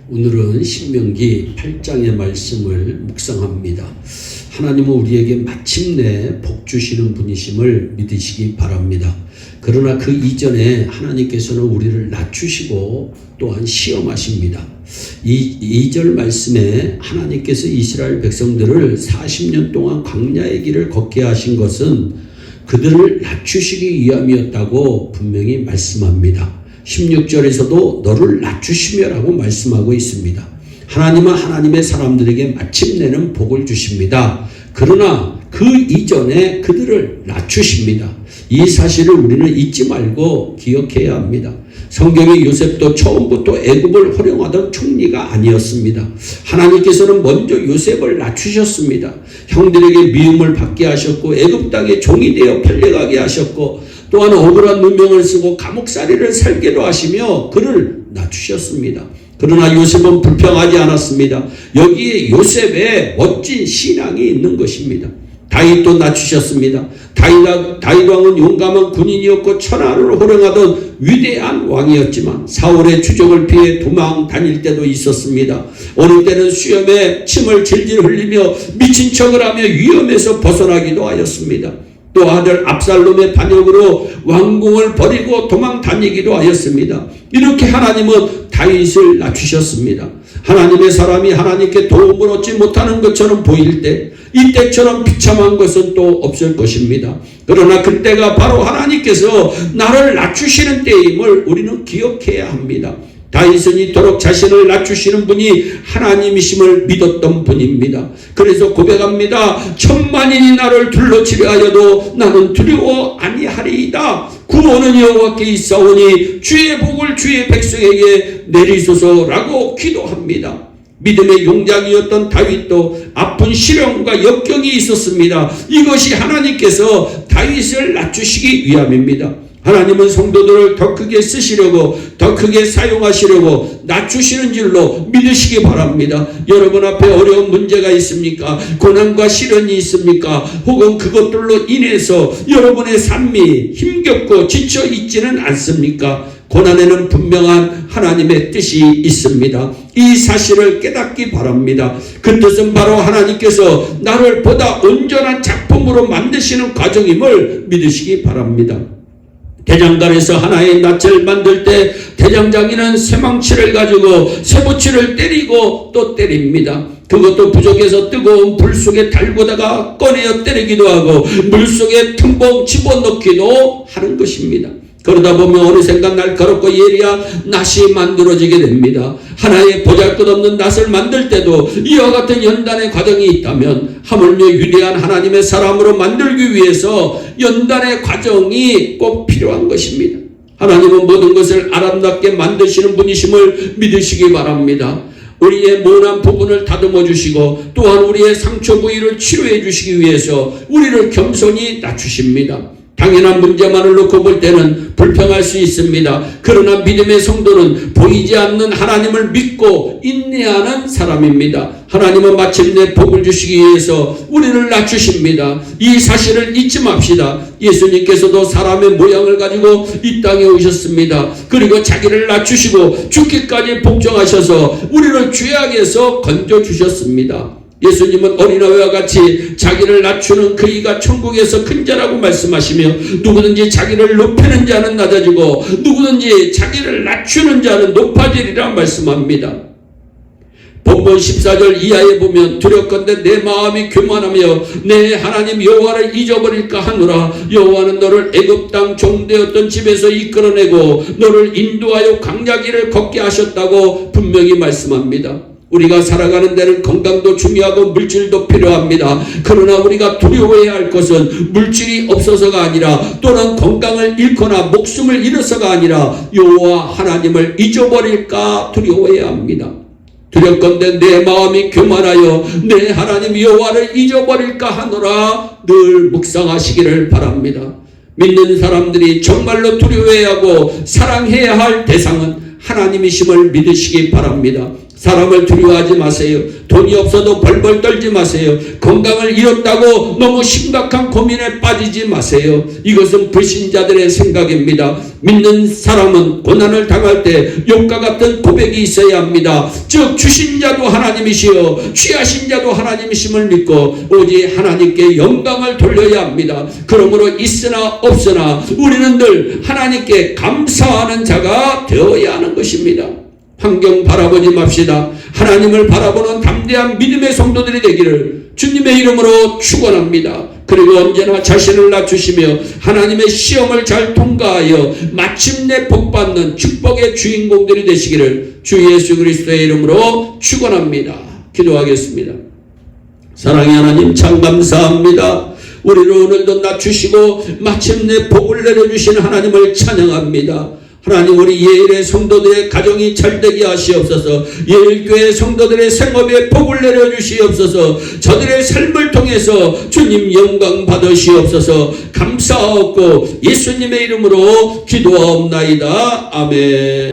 오늘은 신명기 8장의 말씀을 묵상합니다. 하나님은 우리에게 마침내 복 주시는 분이심을 믿으시기 바랍니다. 그러나 그 이전에 하나님께서는 우리를 낮추시고 또한 시험하십니다. 이 2절 말씀에 하나님께서 이스라엘 백성들을 40년 동안 광야의 길을 걷게 하신 것은 그들을 낮추시기 위함이었다고 분명히 말씀합니다. 16절에서도 너를 낮추시며라고 말씀하고 있습니다. 하나님은 하나님의 사람들에게 마침내는 복을 주십니다. 그러나 그 이전에 그들을 낮추십니다. 이 사실을 우리는 잊지 말고 기억해야 합니다. 성경의 요셉도 처음부터 애굽을 허용하던 총리가 아니었습니다. 하나님께서는 먼저 요셉을 낮추셨습니다. 형들에게 미움을 받게 하셨고 애굽 땅에 종이 되어 팔려가게 하셨고 또한 억울한 누명을 쓰고 감옥살이를 살게도 하시며 그를 낮추셨습니다. 그러나 요셉은 불평하지 않았습니다. 여기에 요셉의 멋진 신앙이 있는 것입니다. 다윗도 낮추셨습니다. 다윗 왕은 용감한 군인이었고 천하를 호령하던 위대한 왕이었지만 사울의 추적을 피해 도망 다닐 때도 있었습니다. 어느 때는 수염에 침을 질질 흘리며 미친 척을 하며 위험에서 벗어나기도 하였습니다. 또 아들 압살롬의 반역으로 왕궁을 버리고 도망 다니기도 하였습니다. 이렇게 하나님은 다윗을 낮추셨습니다. 하나님의 사람이 하나님께 도움을 얻지 못하는 것처럼 보일 때 이때처럼 비참한 것은 또 없을 것입니다. 그러나 그때가 바로 하나님께서 나를 낮추시는 때임을 우리는 기억해야 합니다. 다윗은 이토록 자신을 낮추시는 분이 하나님이심을 믿었던 분입니다. 그래서 고백합니다. 천만인이 나를 둘러치려 하여도 나는 두려워 아니하리이다. 구원은 여호와께 있사오니 주의 복을 주의 백성에게 내리소서라고 기도합니다. 믿음의 용장이었던 다윗도 아픈 시련과 역경이 있었습니다. 이것이 하나님께서 다윗을 낮추시기 위함입니다. 하나님은 성도들을 더 크게 쓰시려고 더 크게 사용하시려고 낮추시는 줄로 믿으시기 바랍니다. 여러분 앞에 어려운 문제가 있습니까? 고난과 시련이 있습니까? 혹은 그것들로 인해서 여러분의 삶이 힘겹고 지쳐 있지는 않습니까? 고난에는 분명한 하나님의 뜻이 있습니다. 이 사실을 깨닫기 바랍니다. 그 뜻은 바로 하나님께서 나를 보다 온전한 작품으로 만드시는 과정임을 믿으시기 바랍니다. 대장간에서 하나의 낫을 만들 때 대장장이는 쇠망치를 가지고 쇠붙이를 때리고 또 때립니다. 그것도 부족해서 뜨거운 불 속에 달고다가 꺼내어 때리기도 하고 물 속에 틈벅 집어넣기도 하는 것입니다. 그러다 보면 어느샌가 날카롭고 예리한 낫이 만들어지게 됩니다. 하나의 보잘것없는 낫을 만들 때도 이와 같은 연단의 과정이 있다면 하물며 위대한 하나님의 사람으로 만들기 위해서 연단의 과정이 꼭 필요한 것입니다. 하나님은 모든 것을 아름답게 만드시는 분이심을 믿으시기 바랍니다. 우리의 모난 부분을 다듬어 주시고 또한 우리의 상처 부위를 치료해 주시기 위해서 우리를 겸손히 낮추십니다. 당연한 문제만을 놓고 볼 때는 불평할 수 있습니다. 그러나 믿음의 성도는 보이지 않는 하나님을 믿고 인내하는 사람입니다. 하나님은 마침내 복을 주시기 위해서 우리를 낮추십니다. 이 사실을 잊지 맙시다. 예수님께서도 사람의 모양을 가지고 이 땅에 오셨습니다. 그리고 자기를 낮추시고 죽기까지 복종하셔서 우리를 죄악에서 건져주셨습니다. 예수님은 어린아이와 같이 자기를 낮추는 그이가 천국에서 큰 자라고 말씀하시며 누구든지 자기를 높이는 자는 낮아지고 누구든지 자기를 낮추는 자는 높아지리라 말씀합니다. 본문 14절 이하에 보면 두렵건대 내 마음이 교만하며 내 하나님 여호와를 잊어버릴까 하노라. 여호와는 너를 애굽 땅 종되었던 집에서 이끌어내고 너를 인도하여 광야길을 걷게 하셨다고 분명히 말씀합니다. 우리가 살아가는 데는 건강도 중요하고 물질도 필요합니다. 그러나 우리가 두려워해야 할 것은 물질이 없어서가 아니라 또는 건강을 잃거나 목숨을 잃어서가 아니라 여호와 하나님을 잊어버릴까 두려워해야 합니다. 두렵건대 내 마음이 교만하여 내 하나님 여호와를 잊어버릴까 하노라 늘 묵상하시기를 바랍니다. 믿는 사람들이 정말로 두려워해야 하고 사랑해야 할 대상은 하나님이심을 믿으시기 바랍니다. 사람을 두려워하지 마세요. 돈이 없어도 벌벌 떨지 마세요. 건강을 잃었다고 너무 심각한 고민에 빠지지 마세요. 이것은 불신자들의 생각입니다. 믿는 사람은 고난을 당할 때 욥과 같은 고백이 있어야 합니다. 즉 주신 자도 하나님이시요 취하신 자도 하나님이심을 믿고 오직 하나님께 영광을 돌려야 합니다. 그러므로 있으나 없으나 우리는 늘 하나님께 감사하는 자가 되어야 하는 것입니다. 환경 바라보지 맙시다. 하나님을 바라보는 담대한 믿음의 성도들이 되기를 주님의 이름으로 축원합니다. 그리고 언제나 자신을 낮추시며 하나님의 시험을 잘 통과하여 마침내 복받는 축복의 주인공들이 되시기를 주 예수 그리스도의 이름으로 축원합니다. 기도하겠습니다. 사랑의 하나님 참 감사합니다. 우리를 오늘도 낮추시고 마침내 복을 내려주신 하나님을 찬양합니다. 하나님 우리 예일의 성도들의 가정이 잘되게 하시옵소서. 예일교회 성도들의 생업에 복을 내려주시옵소서. 저들의 삶을 통해서 주님 영광 받으시옵소서. 감사하옵고 예수님의 이름으로 기도하옵나이다. 아멘.